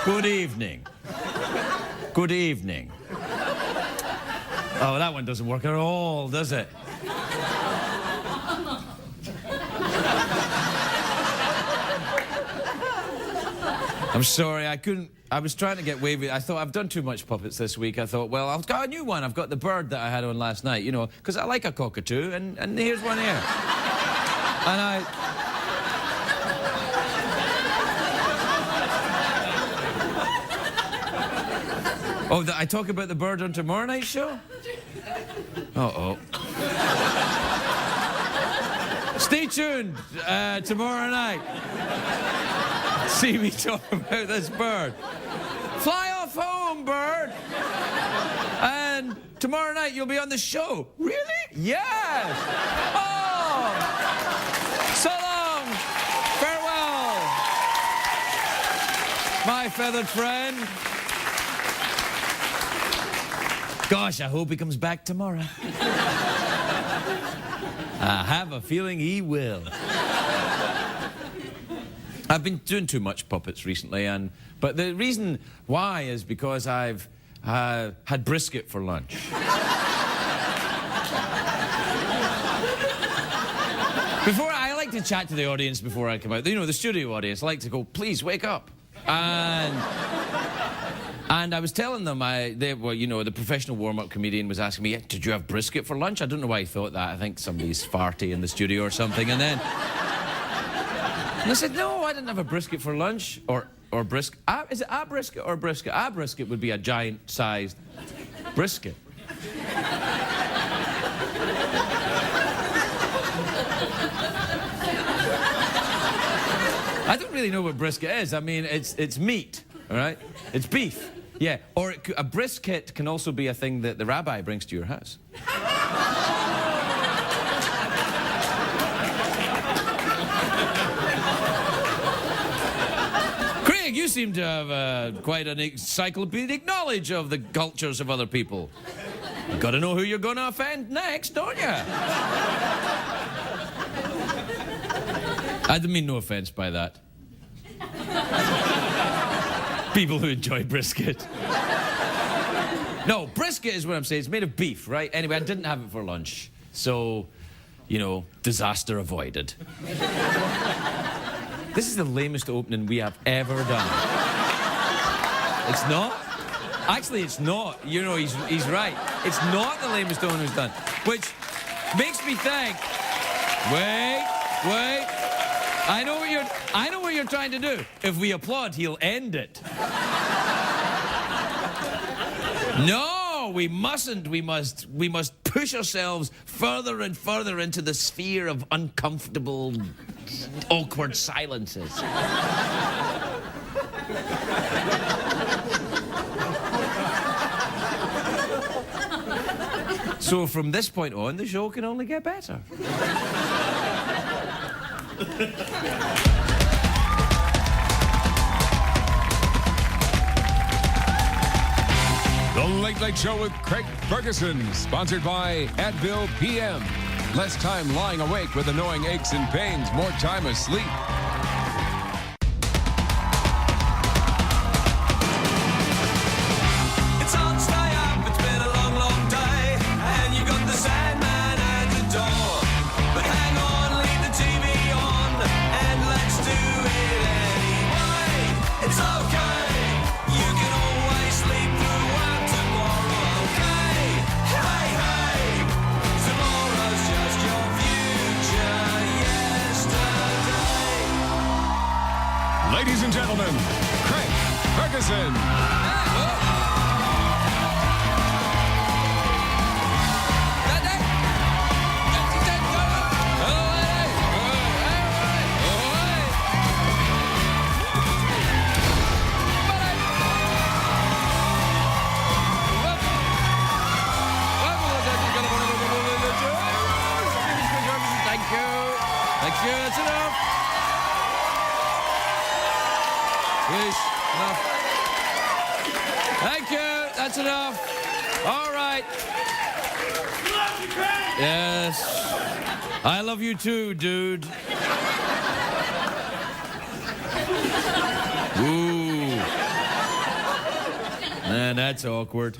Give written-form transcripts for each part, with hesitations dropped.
Good evening. Good evening. Oh, that one doesn't work at all, does it? I'm sorry, I couldn't... I was trying to get wavy. I thought, I've done too much puppets this week. I thought, well, I've got a new one. I've got the bird that I had on last night, you know, because I like a cockatoo, and here's one here. And Oh, I talk about the bird on tomorrow night's show? Uh-oh. Stay tuned tomorrow night. See me talk about this bird. Fly off home, bird. And tomorrow night you'll be on the show. Really? Yes. Oh. So long. Farewell. My feathered friend. Gosh, I hope he comes back tomorrow. I have a feeling he will. I've been doing too much puppets recently, but the reason why is because I've had brisket for lunch. I like to chat to the audience before I come out. You know, the studio audience. I like to go, please, wake up. And I was telling them, you know, the professional warm-up comedian was asking me, did you have brisket for lunch? I don't know why he thought that. I think somebody's farty in the studio or something. And I said, no, I didn't have a brisket for lunch. Or brisket. Is it a brisket or brisket? A brisket would be a giant-sized brisket. I don't really know what brisket is. I mean, it's meat, all right? It's beef. Yeah, or a brisket can also be a thing that the rabbi brings to your house. Craig, you seem to have quite an encyclopedic knowledge of the cultures of other people. You've got to know who you're going to offend next, don't you? I didn't mean no offense by that. People who enjoy brisket. No, brisket is what I'm saying. It's made of beef, right? Anyway, I didn't have it for lunch. So, you know, disaster avoided. This is the lamest opening we have ever done. It's not? Actually, it's not. You know, he's right. It's not the lamest opening we've done. Which makes me think, wait. I know what you're trying to do. If we applaud, he'll end it. No, we mustn't. We must push ourselves further and further into the sphere of uncomfortable, awkward silences. So from this point on, the show can only get better. The Late Late Show with Craig Ferguson, sponsored by Advil PM. Less time lying awake with annoying aches and pains, more time asleep. It's on, stay up, it's been a long, long day, and you got the Sandman at the door. But hang on, leave the TV on, and let's do it anyway. It's okay, you can always sleep through work tomorrow, okay? Hey, tomorrow's just your future yesterday. Ladies and gentlemen, Craig Ferguson. Thank you, that's enough. Yes, enough. Thank you, that's enough. All right. Yes. I love you too, dude. Ooh. And that's awkward.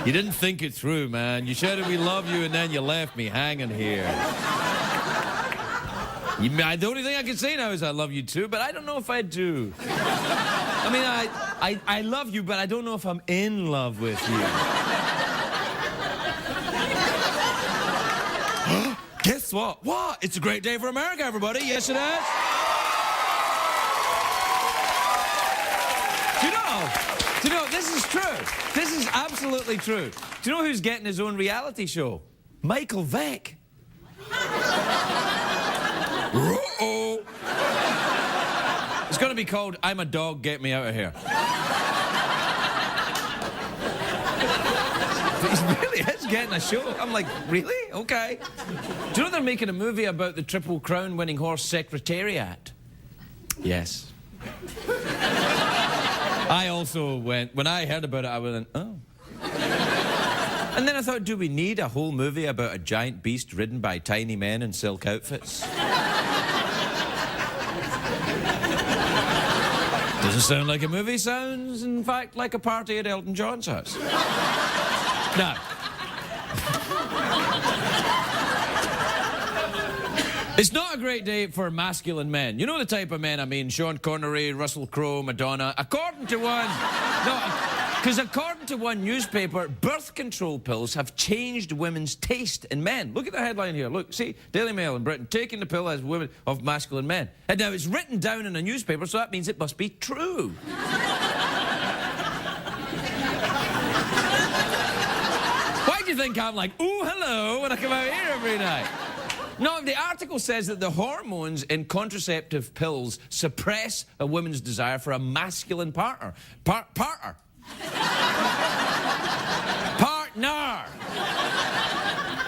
You didn't think it through, man. You shouted we love you and then you left me hanging here. The only thing I can say now is I love you too, but I don't know if I do. I mean, I love you, but I don't know if I'm in love with you. Guess what? What? It's a great day for America, everybody. Yes, it is. Do you know, this is true. This is absolutely true. Do you know who's getting his own reality show? Michael Vick. Uh-oh. It's going to be called I'm a Dog, Get Me Out of Here. He really is getting a show. I'm like, really? Okay. Do you know they're making a movie about the Triple Crown winning horse Secretariat? Yes. I also went, when I heard about it, I went, oh. And then I thought, do we need a whole movie about a giant beast ridden by tiny men in silk outfits? Doesn't sound like a movie. Sounds, in fact, like a party at Elton John's house. Now, it's not a great day for masculine men. You know the type of men I mean, Sean Connery, Russell Crowe, Madonna. According to one newspaper, birth control pills have changed women's taste in men. Look at the headline here. Look, see, Daily Mail in Britain, taking the pill as women of masculine men. And now it's written down in a newspaper, so that means it must be true. Why do you think I'm like, ooh, hello, when I come out here every night? No, the article says that the hormones in contraceptive pills suppress a woman's desire for a masculine partner. Partner.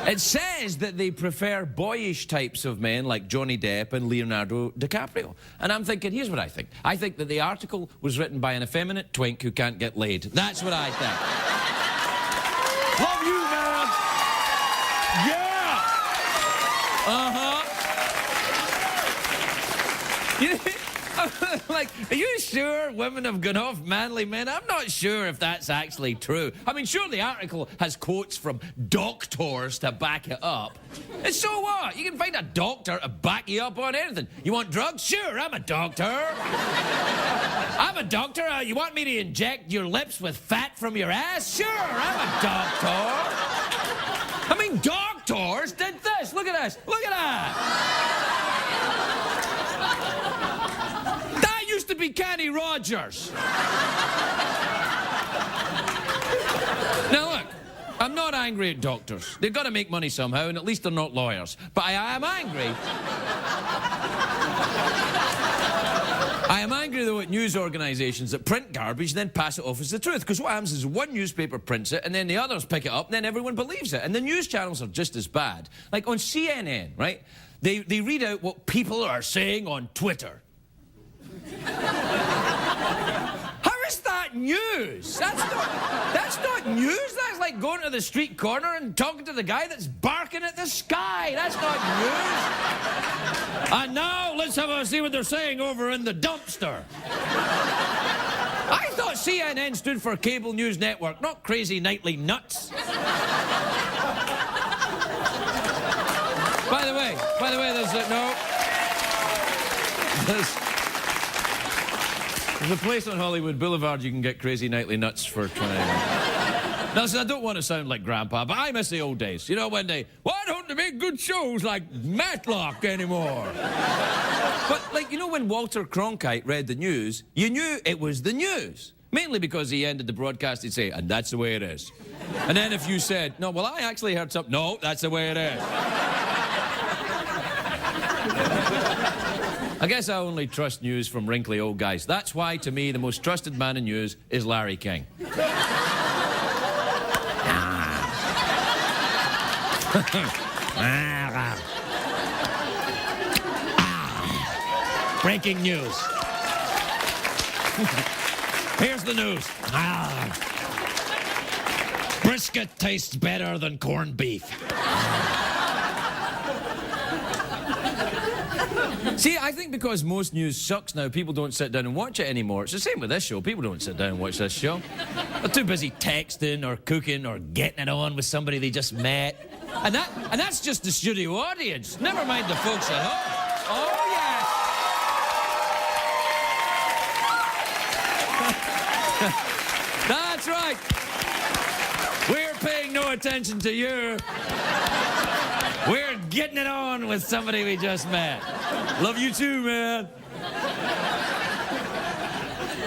It says that they prefer boyish types of men like Johnny Depp and Leonardo DiCaprio. And I'm thinking, here's what I think. I think that the article was written by an effeminate twink who can't get laid. That's what I think. Love you, man. Yeah. Like, are you sure women have gone off manly men? I'm not sure if that's actually true. I mean, sure, the article has quotes from doctors to back it up. And so what? You can find a doctor to back you up on anything. You want drugs? Sure, I'm a doctor. I'm a doctor. You want me to inject your lips with fat from your ass? Sure, I'm a doctor. I mean, doctors did this. Look at this. Look at that. Used to be Kenny Rogers. Now look, I'm not angry at doctors. They've got to make money somehow, and at least they're not lawyers. But I am angry. I am angry, though, at news organisations that print garbage and then pass it off as the truth. Because what happens is one newspaper prints it, and then the others pick it up, and then everyone believes it. And the news channels are just as bad. Like on CNN, right? They read out what people are saying on Twitter. How is that news? That's not news. That's like going to the street corner and talking to the guy that's barking at the sky. That's not news. And now let's see what they're saying over in the dumpster. I thought CNN stood for Cable News Network, not Crazy Nightly Nuts. By the way, there's a place on Hollywood Boulevard you can get Crazy Nightly Nuts for trying. Now, so I don't want to sound like Grandpa, but I miss the old days. You know, when why don't they make good shows like Matlock anymore? But, like, you know, when Walter Cronkite read the news, you knew it was the news. Mainly because he ended the broadcast, he'd say, and that's the way it is. And then if you said, no, well, I actually heard something, no, that's the way it is. I guess I only trust news from wrinkly old guys. That's why, to me, the most trusted man in news is Larry King. Breaking news. Here's the news. Brisket tastes better than corned beef. See, I think because most news sucks now, people don't sit down and watch it anymore. It's the same with this show. People don't sit down and watch this show. They're too busy texting or cooking or getting it on with somebody they just met. And that's just the studio audience. Never mind the folks at home. Oh, yes. That's right. We're paying no attention to you. We're getting it on with somebody we just met. Love you too, man.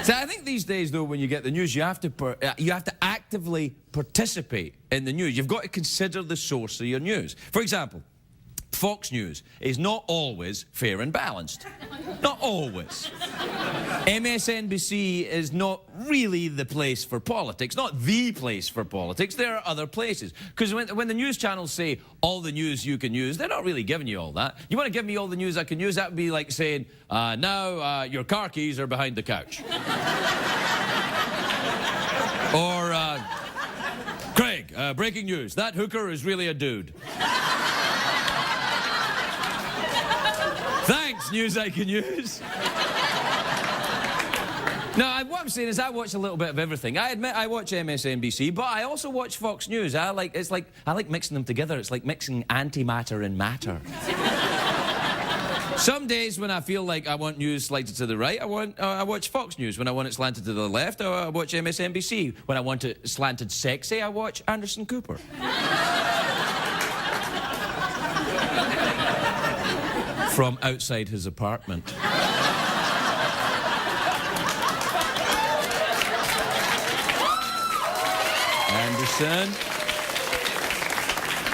So I think these days, though, when you get the news, you have to actively participate in the news. You've got to consider the source of your news. For example, Fox News is not always fair and balanced. Not always. MSNBC is not really the place for politics, not the place for politics. There are other places. Because when the news channels say all the news you can use, they're not really giving you all that. You want to give me all the news I can use? That would be like saying, now your car keys are behind the couch. Or, Craig, breaking news. That hooker is really a dude. Thanks, news I can use. No, what I'm saying is I watch a little bit of everything. I admit I watch MSNBC, but I also watch Fox News. I like mixing them together. It's like mixing antimatter and matter. Some days when I feel like I want news slanted to the right, I watch Fox News. When I want it slanted to the left, I watch MSNBC. When I want it slanted sexy, I watch Anderson Cooper. From outside his apartment. Anderson.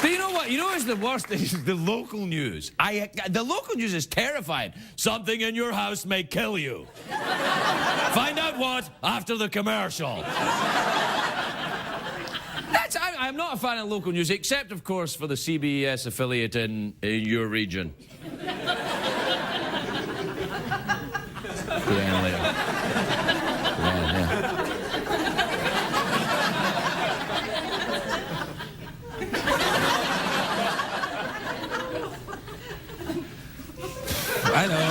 But you know what? You know what's the worst? The local news. The local news is terrifying. Something in your house may kill you. Find out what after the commercial. I'm not a fan of local news, except, of course, for the CBS affiliate in your region. I know.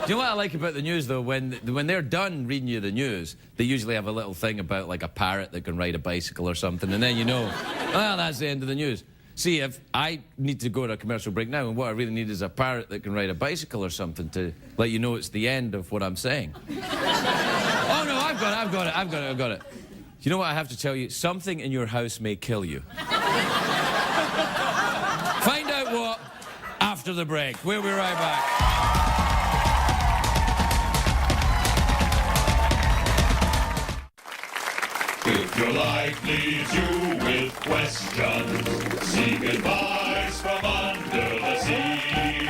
Do you know what I like about the news, though? When they're done reading you the news, they usually have a little thing about, like, a parrot that can ride a bicycle or something, and then you know, well, that's the end of the news. See, if I need to go to a commercial break now, and what I really need is a parrot that can ride a bicycle or something to let you know it's the end of what I'm saying. Oh, no, I've got it. You know what I have to tell you? Something in your house may kill you. Find out what after the break. We'll be right back. If your life leaves you with questions, seek advice from under the sea.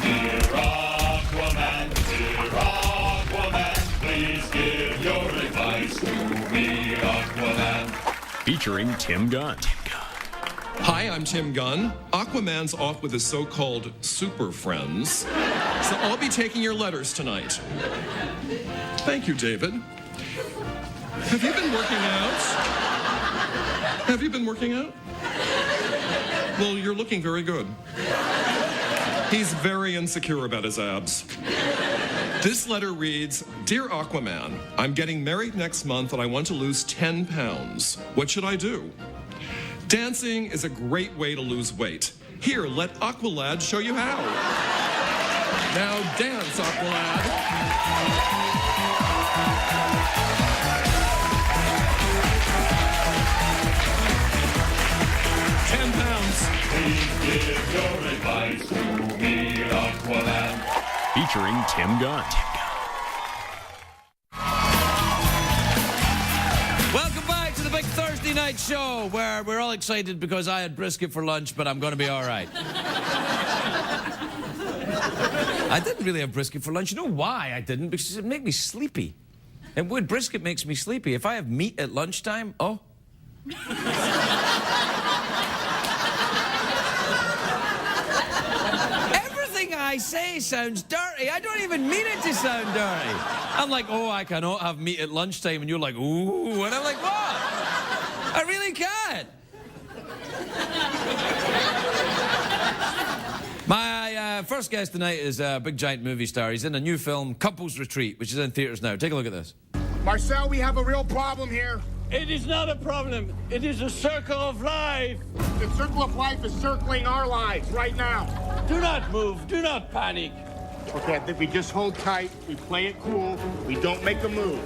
Dear Aquaman, please give your advice to me, Aquaman. Featuring Tim Gunn. Hi, I'm Tim Gunn. Aquaman's off with his so-called super friends, so I'll be taking your letters tonight. Thank you, David. Have you been working out? Have you been working out? Well, you're looking very good. He's very insecure about his abs. This letter reads, Dear Aquaman, I'm getting married next month and I want to lose 10 pounds. What should I do? Dancing is a great way to lose weight. Here, let Aqualad show you how. Now dance, Aqualad. 10 pounds. Please give your advice to me, Aquaman. Featuring Tim Gunn. Welcome back to the big Thursday night show where we're all excited because I had brisket for lunch, but I'm going to be all right. I didn't really have brisket for lunch. You know why I didn't? Because it made me sleepy. And wood brisket makes me sleepy. If I have meat at lunchtime, oh. Everything I say sounds dirty. I don't even mean it to sound dirty. I'm like, oh, I cannot have meat at lunchtime. And you're like, ooh. And I'm like, what? I really can't. first guest tonight is a big giant movie star. He's in a new film, Couples Retreat, which is in theaters now. Take a look at this. Marcel, we have a real problem here. It is not a problem. It is a circle of life. The circle of life is circling our lives right now. Do not move. Do not panic. Okay, I think we just hold tight, we play it cool, we don't make a move.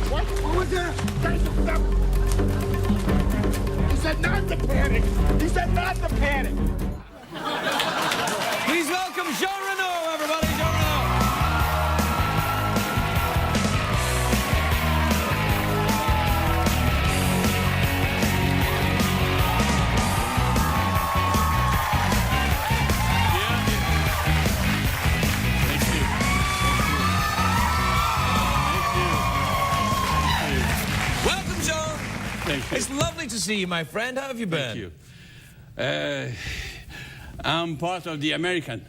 What? What was that? He said not to panic. He said not to panic. Please welcome Jean Reno, everybody. Jean Reno. Welcome, Jean. Thank you. It's lovely to see you, my friend. How have you been? Thank you. I'm part of the American.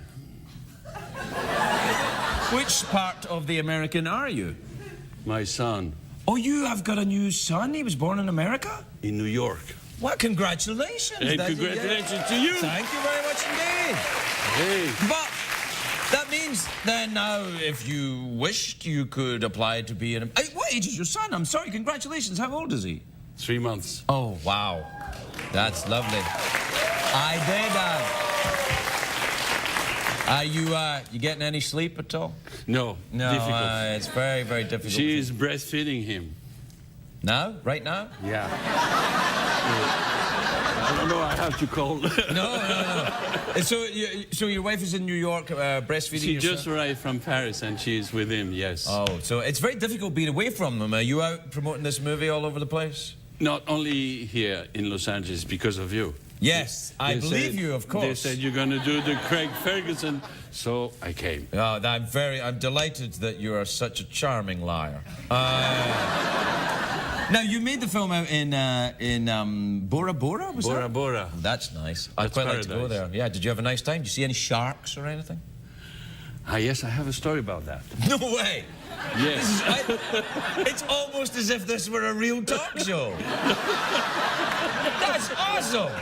Which part of the American are you? My son Oh, you have got a new son? He was born in America? in New York. Well, congratulations. And That's- congratulations to you. Thank you very much indeed. Hey. But that means then now, if you wished, you could apply to be an... What age is your son? I'm sorry, congratulations. How old is he? 3 months. Oh, wow. That's lovely. I did. You getting any sleep at all? No, No, difficult. it's very, very difficult. She is breastfeeding him. Now? Right now? Yeah. I don't know, I have to call. No. So your wife is in New York breastfeeding She your just son? arrived from Paris and she's with him, yes. Oh, so it's very difficult being away from them. Are you out promoting this movie all over the place? Not only here in Los Angeles because of you. Yes, I They believe said- you, of course. They said you're going to do the Craig Ferguson, so I came. Oh, I'm delighted that you are such a charming liar. Now, you made the film out in Bora Bora, was Bora that? Bora. That's nice. I'd That's quite like to go paradise. there. Yeah, did you have a nice time? Did you see any sharks or anything? Ah, yes, I have a story about that. No way! Yes. It's almost as if this were a real talk show. That's awesome!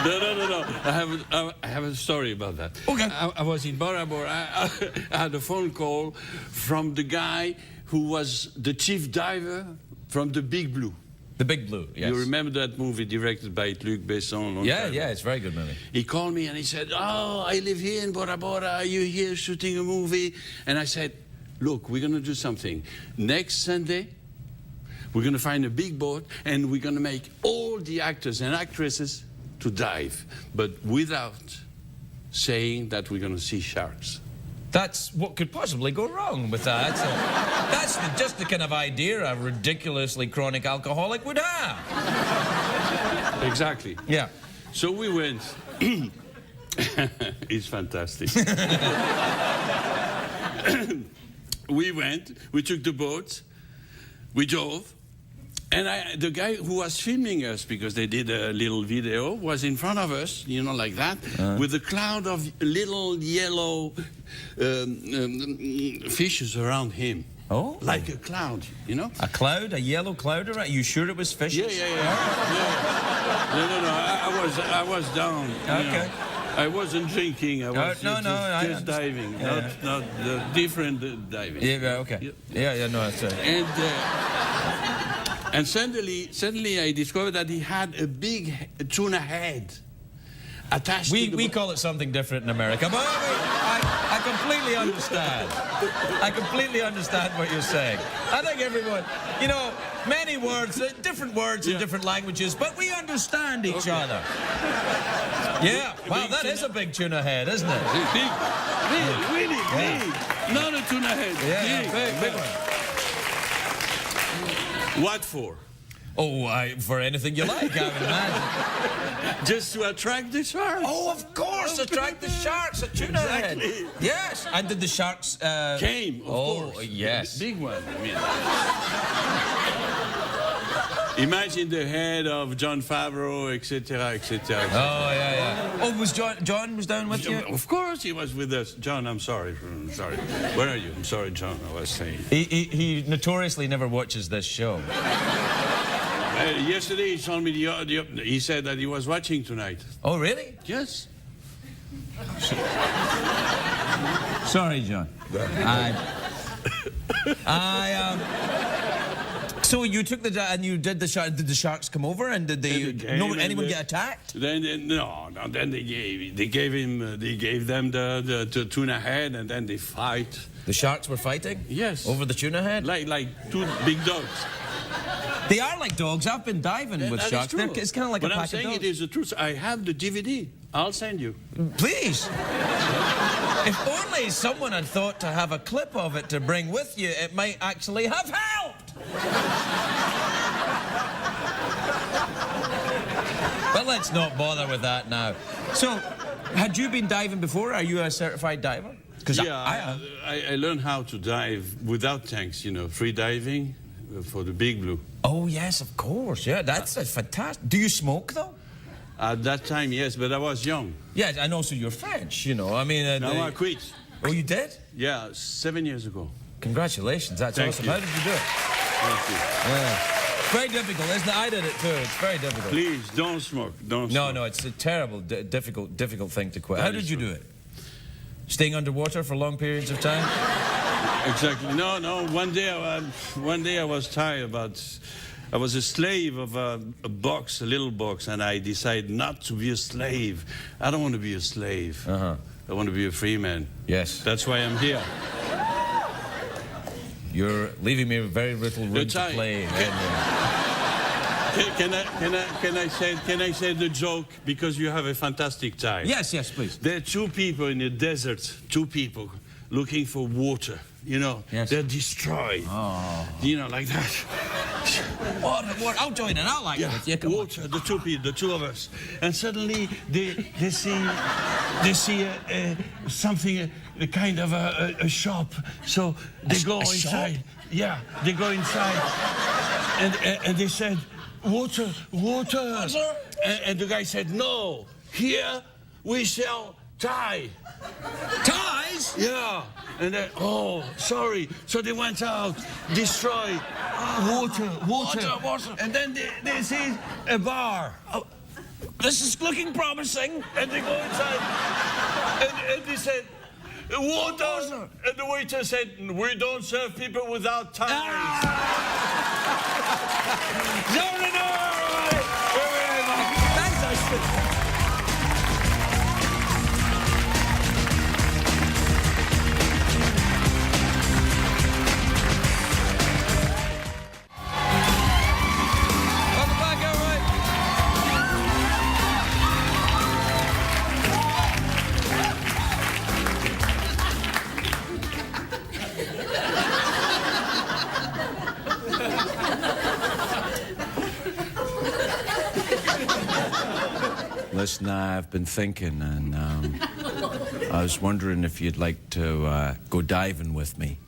No. I have a story about that. Okay. I was in Bora Bora. I had a phone call from the guy who was the chief diver from the Big Blue. The Big Blue, yes. You remember that movie directed by Luc Besson? Yeah, it's a very good movie. He called me and he said, "Oh, I live here in Bora Bora. Are you here shooting a movie?" And I said, "Look, we're going to do something. Next Sunday, we're going to find a big boat and we're going to make all the actors and actresses to dive, but without saying that we're going to see sharks." That's what could possibly go wrong with that. That's just the kind of idea a ridiculously chronic alcoholic would have. Exactly. Yeah. So we went. It's fantastic. We went, we took the boat, we drove, and the guy who was filming us, because they did a little video, was in front of us, you know, like that, with a cloud of little yellow fishes around him. Oh. Like a cloud, you know? A cloud? A yellow cloud around? You sure it was fishes? Yeah. No. I was down. you Okay. know. I wasn't drinking. I was I just understand. diving, Yeah. not different diving. Yeah, okay. Yeah, no, that's right. And suddenly I discovered that he had a big tuna head attached to the We call it something different in America, but I completely understand. I completely understand what you're saying. I think everyone, you know, many words, different words in different languages, but we understand each other. Yeah, wow, that is a big tuna head, isn't it? Big, really Yeah. big. Not a tuna head. Yeah, big one. What for? Oh, for anything you like, I would imagine. Just to attract the sharks. Oh, of course, attract the sharks, a tuna head. Exactly. Yes, and did the sharks... Came, of course. Yes. Big one, I mean. Imagine the head of John Favreau, etc., etc. Oh, yeah. Oh, was John was down with you? Of course he was with us. John, I'm sorry. Where are you? I'm sorry, John, I was saying. He notoriously never watches this show. Yesterday he told me he said that he was watching tonight. Oh, really? Yes. Sorry, John. So you took and you did the shark. Did the sharks come over and did they? Anyone get attacked? Then Then they gave them the tuna head, and then they fight. The sharks were fighting? Yes. Over the tuna head? Like two big dogs. They are like dogs. I've been diving with sharks. It's kind of like but a pack I'm saying of dogs. it is the truth. I have the DVD. I'll send you. Please. If only someone had thought to have a clip of it to bring with you, it might actually have helped. But let's not bother with that now. So, had you been diving before? Are you a certified diver? Yeah, I learned how to dive without tanks, free diving for the Big Blue. Oh, yes, of course. Yeah, that's a fantastic. Do you smoke, though? At that time, yes, but I was young. Yeah, and also you're French, I mean... No, I quit. Oh, you did? Yeah, 7 years ago. Congratulations, that's Thank awesome. you. How did you do it? Thank you. Yeah. It's very difficult, isn't it? I did it too. It's very difficult. Please, don't smoke. Don't smoke. No, it's a terrible, difficult thing to quit. That How did is you true. do it? Staying underwater for long periods of time? Exactly. No. One day I was tired, but I was a slave of a little box, and I decided not to be a slave. I don't want to be a slave. I want to be a free man. Yes. That's why I'm here. You're leaving me very little room to play. Can I say the joke, because you have a fantastic time? Yes, please. There are two people in the desert, looking for water. Yes. They're destroyed. Oh. Like that. What? I'll join in. I like it. Yeah, come water. on. The two of us, and suddenly they see something, a kind of a shop. So they go inside. Shop? Yeah, they go inside, and they said, water. And the guy said, no. Here we sell Thai. Ties? Yeah. And then, sorry. So they went out, destroyed. Water. And then they see a bar. Oh, this is looking promising. And they go inside. And they said, water. And the waiter said, we don't serve people without ties. Welcome back, everybody. Listen, I've been thinking, and I was wondering if you'd like to go diving with me.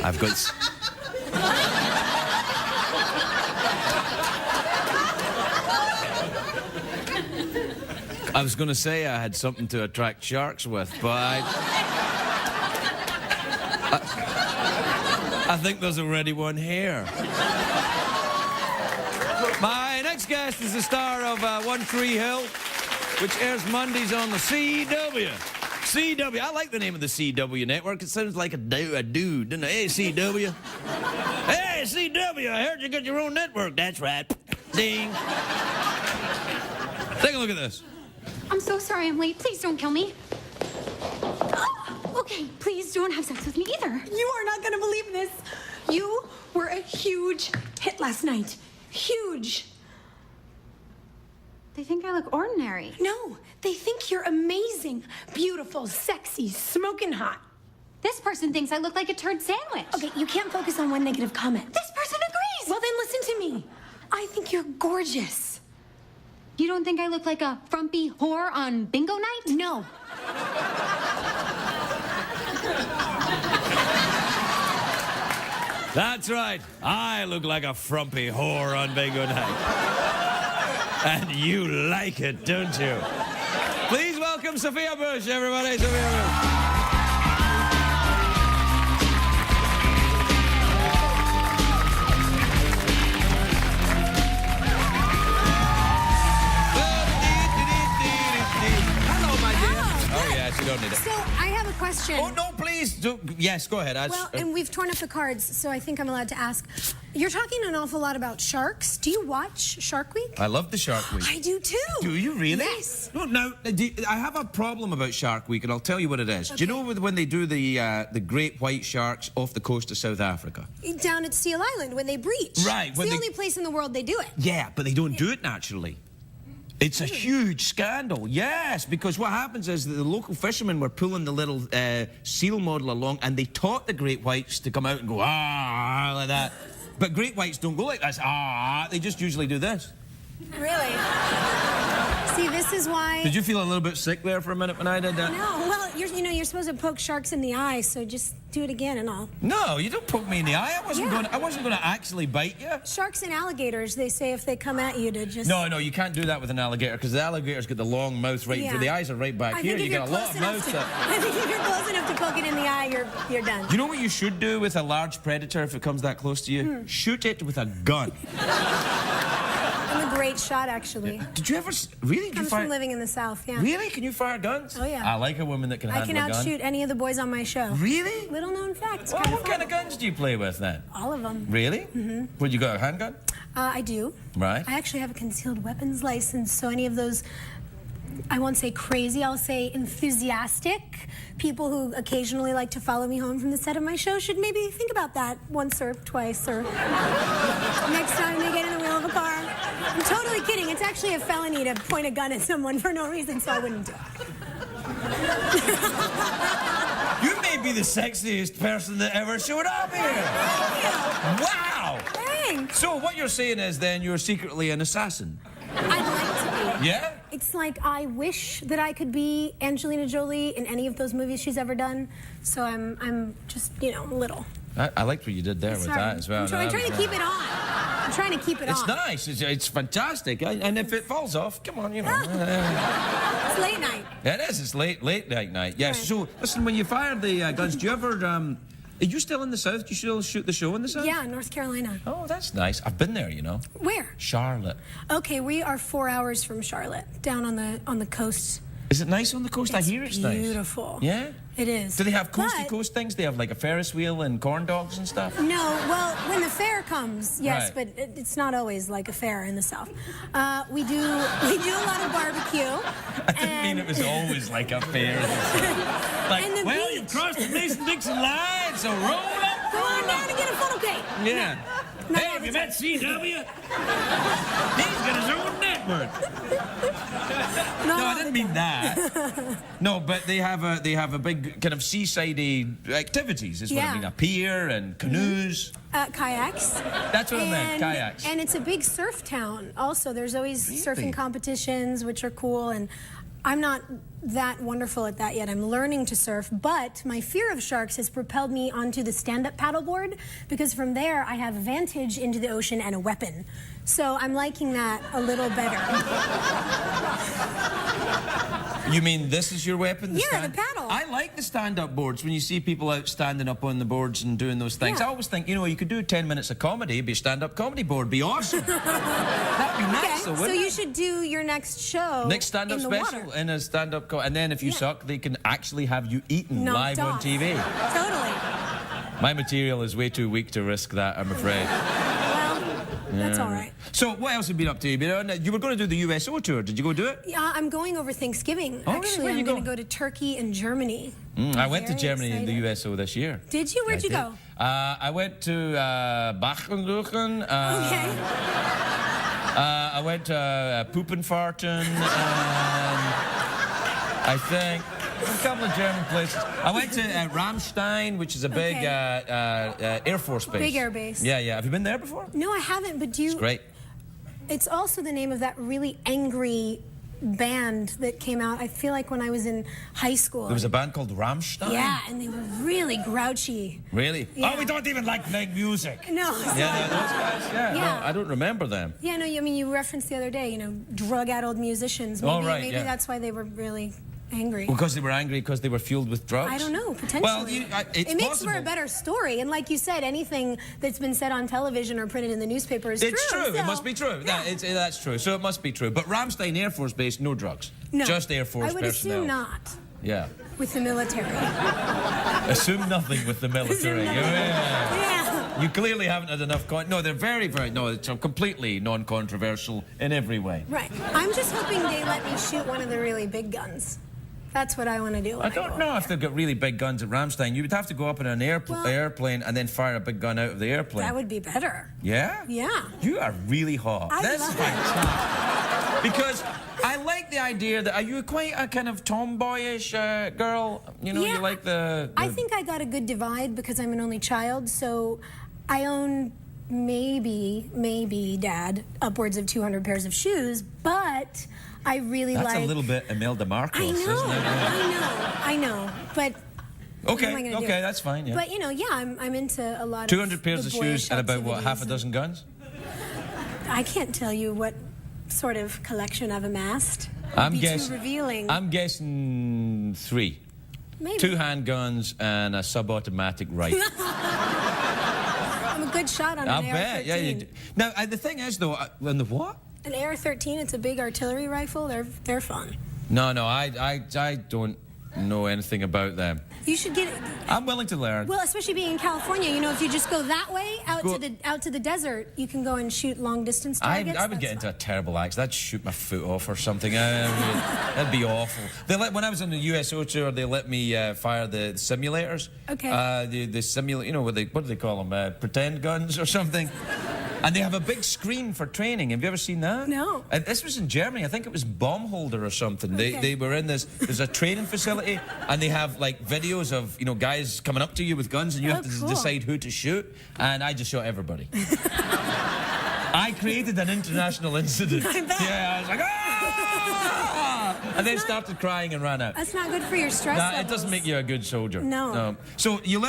I've got... I was going to say I had something to attract sharks with, but I think there's already one here. My next guest is the star of One Tree Hill, which airs Mondays on the CW. CW, I like the name of the CW network. It sounds like a dude, doesn't it? Hey, CW. Hey, CW, I heard you got your own network. That's right. Ding. Take a look at this. I'm so sorry I'm late. Please don't kill me. Okay, please don't have sex with me either. You are not gonna believe this. You were a huge hit last night. Huge. They think I look ordinary. No, they think you're amazing, beautiful, sexy, smoking hot. This person thinks I look like a turd sandwich. Okay, you can't focus on one negative comment. This person agrees. Well, then listen to me. I think you're gorgeous. You don't think I look like a frumpy whore on bingo night? No. That's right. I look like a frumpy whore on bingo night. And you like it, don't you? Please welcome Sophia Bush, everybody. Sophia Bush. don't need it. So I have a question. Oh, no, please. Yes, go ahead. Well, and we've torn up the cards, so I think I'm allowed to ask. You're talking an awful lot about sharks. Do you watch Shark Week? I love the Shark Week. I do too. Do you really? Yes. No, now, I have a problem about Shark Week, and I'll tell you what it is. Do you know when they do the great white sharks off the coast of South Africa? Down at Seal Island when they breach. Right. It's the only place in the world they do it. Yeah, but they don't do it naturally. It's a huge scandal, yes, because what happens is that the local fishermen were pulling the little seal model along, and they taught the great whites to come out and go, ah, like that. But great whites don't go like this, ah, they just usually do this. Really? See, this is why... Did you feel a little bit sick there for a minute when I did that? No, well, you're supposed to poke sharks in the eye, so just do it again and all. No, you don't poke me in the eye. I wasn't going to actually bite you. Sharks and alligators, they say if they come at you to just... No, you can't do that with an alligator, because the alligator's got the long mouth right for the eyes are right back here. You got a lot of mouth. I think if you're close enough to poke it in the eye, you're done. Do you know what you should do with a large predator if it comes that close to you? Shoot it with a gun. I'm a great shot, actually. Did you ever really? Comes from living in the South, yeah. Really? Can you fire guns? Oh yeah. I like a woman that can handle a gun. I can outshoot any of the boys on my show. Really? Little known fact. Well, what kind of guns do you play with then? All of them. Really? Mm-hmm. What, you got a handgun? I do. Right. I actually have a concealed weapons license, so any of those, I won't say crazy, I'll say enthusiastic people who occasionally like to follow me home from the set of my show should maybe think about that once or twice or next time they get in the wheel of a car. I'm totally kidding. It's actually a felony to point a gun at someone for no reason, so I wouldn't do it. You may be the sexiest person that ever showed up here. Wow. Thanks. So what you're saying is then you're secretly an assassin. I'd like to be. Yeah? It's like I wish that I could be Angelina Jolie in any of those movies she's ever done. So I'm just, little. I liked what you did there with that as well. I'm trying to keep it on. I'm trying to keep it on. It's nice. It's fantastic. And if it falls off, come on, It's late night. It is. It's late night. Yes. Right. So, listen, when you fire the guns, do you ever... are you still in the South? Do you still shoot the show in the South? Yeah, North Carolina. Oh, that's nice. I've been there, Where? Charlotte. Okay, we are 4 hours from Charlotte, down on the coast. Is it nice on the coast? I hear it's nice. Beautiful. Yeah? It is. Do they have coast-to-coast things? They have like a Ferris wheel and corn dogs and stuff? No, well, when the fair comes, yes, right. but it's not always like a fair in the South. We do a lot of barbecue. I didn't mean it was always like a fair. Well, you've crossed the Mason-Dixon line, so roll up. Come on down and get a photo cake. Yeah. No, hey, have you met CW? He's got his own network. No, I didn't mean that. No, but they have a big kind of seaside activities. Is what I mean. A pier and canoes. Kayaks. That's what I meant. Kayaks. And it's a big surf town. Also, there's always surfing competitions, which are cool. And I'm not that wonderful at that yet. I'm learning to surf, but my fear of sharks has propelled me onto the stand-up paddleboard because from there I have vantage into the ocean and a weapon. So I'm liking that a little better. You mean this is your weapon? The paddle. I like the stand-up boards. When you see people out standing up on the boards and doing those things, I always think, you could do 10 minutes of comedy, be a stand-up comedy board, be awesome. That'd be nice, though, wouldn't it? So you should do your next show next stand-up special in a stand-up and then if you suck, they can actually have you eaten live on TV. Totally. My material is way too weak to risk that, I'm afraid. That's all right. So what else have you been up to? You were going to do the USO tour. Did you go do it? Yeah, I'm going over Thanksgiving. Actually, I'm going to go to Turkey and Germany. I went to Germany in the USO this year. Did you? Where'd you go? I went to Bachenduchen. Okay. I went to Puppenfarten. I think a couple of German places. I went to Ramstein, which is a big Air Force base. Big air base. Yeah. Have you been there before? No, I haven't, but It's great. It's also the name of that really angry band that came out, I feel like when I was in high school. There was a band called Rammstein? Yeah, and they were really grouchy. Really? Yeah. Oh, we don't even like playing music. No. Yeah, those guys, yeah. No, I don't remember them. Yeah, no, I mean, you referenced the other day, drug-addled musicians. Maybe, maybe that's why they were really angry. Because they were angry because they were fueled with drugs? I don't know, potentially. Well, it's it makes possible. for a better story. And like you said, anything that's been said on television or printed in the newspaper is true. It's true. So, it must be true. Yeah. That's true. So it must be true. But Ramstein Air Force Base, no drugs. No. Just Air Force personnel. I would assume not. Yeah. with the military. Assume nothing with the military. Assume nothing. Yeah. You clearly haven't had enough No, they're very, very... No, it's completely non-controversial in every way. Right. I'm just hoping they let me shoot one of the really big guns. That's what I want to do. I don't know if they've got really big guns at Ramstein. You would have to go up in an airplane and then fire a big gun out of the airplane. That would be better. Yeah? Yeah. You are really hot. I love it. Because I like the idea that... Are you quite a kind of tomboyish girl? You know, Yeah. you like the... I think I got a good divide because I'm an only child, so I own maybe, Dad, upwards of 200 pairs of shoes, but I really That's like... a little bit Imelda Marcos, I know, isn't it? I know, but... Okay, what am I gonna do? that's fine, yeah. But, you know, yeah, I'm into a lot 200 of pairs of shoes and about, what, half a activities dozen guns? I can't tell you what sort of collection I've amassed. I'm It'd be guessing... too revealing. I'm guessing 3. Maybe. 2 handguns and a sub-automatic rifle. I'm a good shot on I'll an AR-13. bet, yeah. You do. Now, the thing is, though, when the what? An AR-13, it's a big artillery rifle. They're fun. No, I don't know anything about them. You should get it. I'm willing to learn. Well, especially being in California, you know, if you just go that way out to the desert, you can go and shoot long distance targets. I would get into a terrible accident. I'd shoot my foot off or something. That'd be awful. When I was on the USO tour, they let me fire the simulators. Okay. The simulator, you know, what do they call them? Pretend guns or something. And they have a big screen for training. Have you ever seen that? No. And this was in Germany. I think it was Baumholder or something. Okay. They were in this. There's a training facility, and they have like videos of guys coming up to you with guns, and you have to decide who to shoot. And I just shot everybody. I created an international incident. I bet. Yeah, I was like, ah! And then started crying and ran out. That's not good for your stress Nah, levels. it doesn't make you a good soldier. No. So you're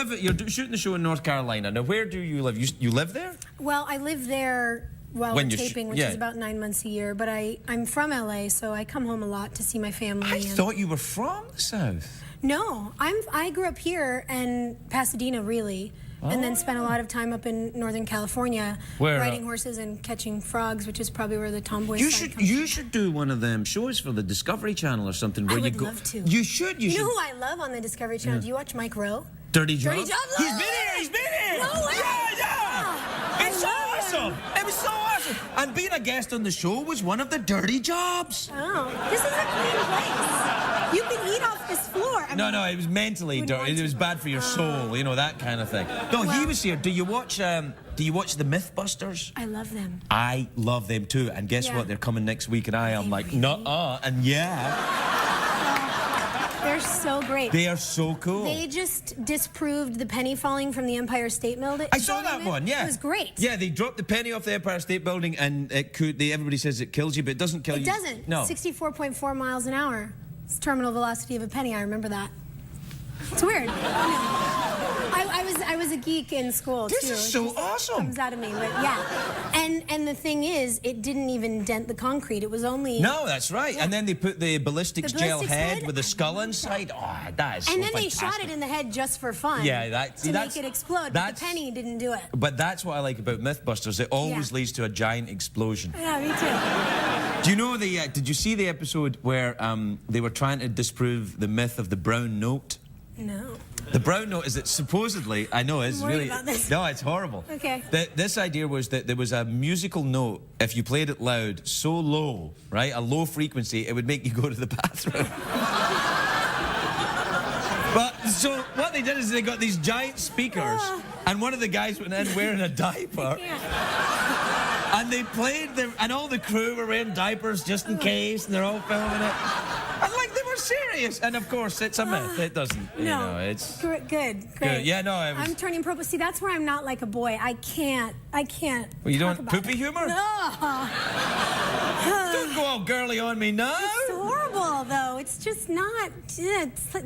shooting the show in North Carolina. Now, where do you live? You live there? Well, I live there while When we're you taping, which is about 9 months a year. But I'm from LA, so I come home a lot to see my family. I thought you were from the South. No, I grew up here in Pasadena, really. And then spent a lot of time up in Northern California riding horses and catching frogs, which is probably where the tomboy side comes You should do one of them shows for the Discovery Channel or something where I would you go. love to. You should. You know who I love on the Discovery Channel? Do you watch Mike Rowe? Dirty Jobs? Dirty Jobs? He's been here! He's been here! No way! Yeah! It's so awesome! It was so awesome! And being a guest on the show was one of the dirty jobs. Oh, this is a clean place. You can eat off this floor. No, it was mentally dirty. It was bad for your soul, you know, that kind of thing. No, he was here. Do you watch the Mythbusters? I love them. I love them too. And guess what? They're coming next week, and I am like, nuh-uh, and yeah. They're so great. They are so cool. They just disproved the penny falling from the Empire State Building. I saw that one, yeah. It was great. Yeah, they dropped the penny off the Empire State Building, and everybody says it kills you, but it doesn't kill you. It doesn't. No. 64.4 miles an hour. It's terminal velocity of a penny. I remember that. It's weird. I was a geek in school, This too. is so awesome. Comes out of me, but yeah. And the thing is, it didn't even dent the concrete. It was only... No, that's right. Yeah. And then they put the ballistics gel ballistics head head? with the skull inside. Oh, that is so And then fantastic. they shot it in the head just for fun. Yeah, to make it explode. But the penny didn't do it. But that's what I like about Mythbusters. It always leads to a giant explosion. Yeah, me too. Do you know did you see the episode where they were trying to disprove the myth of the brown note? No. The brown note is that supposedly, I know it's I'm worried really about this. no, it's horrible. Okay. This idea was that there was a musical note, if you played it loud, so low, right, a low frequency, it would make you go to the bathroom. But so what they did is they got these giant speakers, and one of the guys went in wearing a diaper. And they played them, and all the crew were wearing diapers just in case, and they're all filming it. And like they were serious, and of course it's a myth. It doesn't, you know, it's good. Yeah, no, it was. I'm turning purple. See, that's where I'm not like a boy. I can't. Well, you talk don't about poopy it. humor? No. Don't go all girly on me now. It's horrible, though. It's just not. It's like,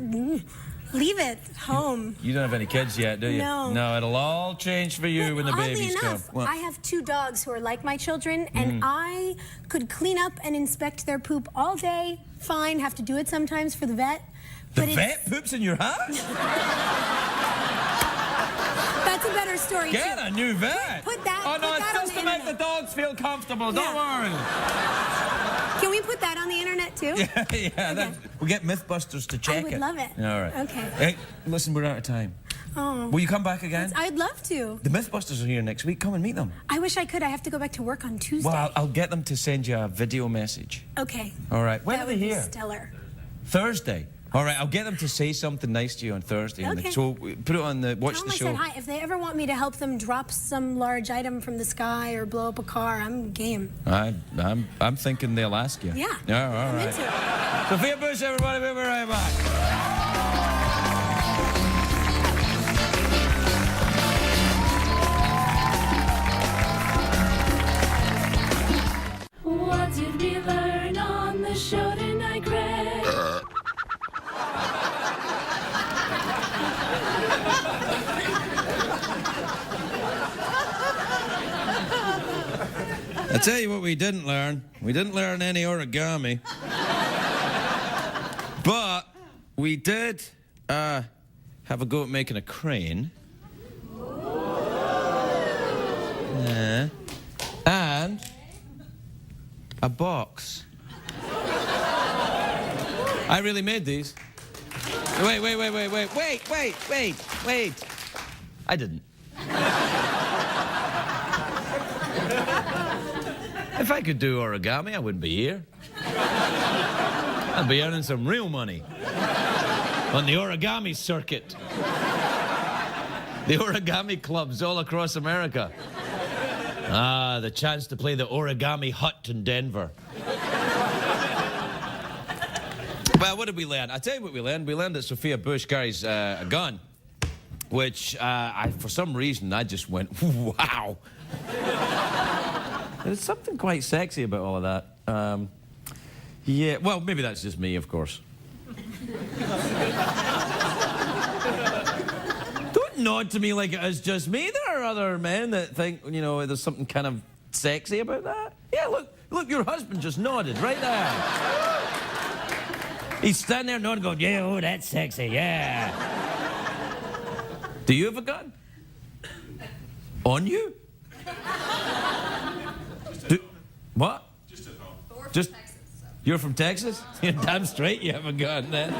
leave it home. You don't have any kids yet, do you? No. No, it'll all change for you when the babies come. Oddly enough, I have 2 dogs who are like my children, and I could clean up and inspect their poop all day. Fine, have to do it sometimes for the vet. The vet poops in your house? That's a better story, Get too. a new vet. Put that. Oh no, put it's that on just the to make internet. the dogs feel comfortable. Don't worry. Can we put that on the internet too? Yeah. We'll get Mythbusters to check it. I would love it. All right. Okay. Hey, listen, we're out of time. Oh. Will you come back again? I'd love to. The Mythbusters are here next week. Come and meet them. I wish I could. I have to go back to work on Tuesday. Well, I'll get them to send you a video message. Okay. All right. When That are they would be here? stellar. Thursday. All right. I'll get them to say something nice to you on Thursday. Okay. So put it on the watch Tell the them show. I said hi. If they ever want me to help them drop some large item from the sky or blow up a car, I'm game. I'm thinking they'll ask you. Yeah. Yeah. All I'm right. into it. Sophia Bush, everybody. We'll be right back. What did we learn on the show tonight, Greg? I tell you what we didn't learn. We didn't learn any origami. But we did have a go at making a crane. Yeah. And a box. I really made these. Wait. I didn't. If I could do origami, I wouldn't be here. I'd be earning some real money on the origami circuit. The origami clubs all across America. Ah, the chance to play the origami hut in Denver. Well, what did we learn? I'll tell you what we learned. We learned that Sophia Bush carries a gun, which for some reason, I just went, wow. There's something quite sexy about all of that. Yeah, well, maybe that's just me, of course. Don't nod to me like it is just me. There are other men that think, you know, there's something kind of sexy about that. Yeah, look, your husband just nodded right there. He's standing there nodding, going, yeah, oh, that's sexy, yeah. Do you have a gun? On you? What? Just at home. We're from Texas. So. You're from Texas? You're damn straight you have a gun then.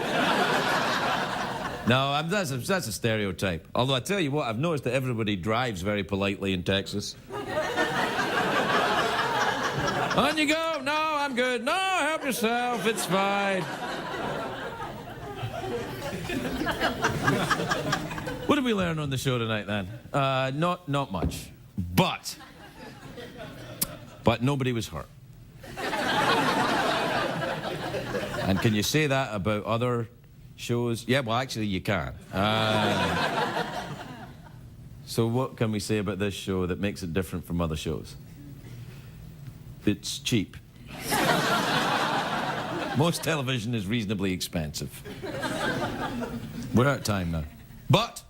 No, that's a stereotype. Although I tell you what, I've noticed that everybody drives very politely in Texas. On you go. No, I'm good. No, help yourself. It's fine. What did we learn on the show tonight then? Not much. But nobody was hurt. And can you say that about other shows? Yeah, well, actually, you can. So what can we say about this show that makes it different from other shows? It's cheap. Most television is reasonably expensive. We're out of time now. But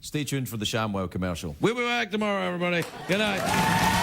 stay tuned for the ShamWow commercial. We'll be back tomorrow, everybody. Good night.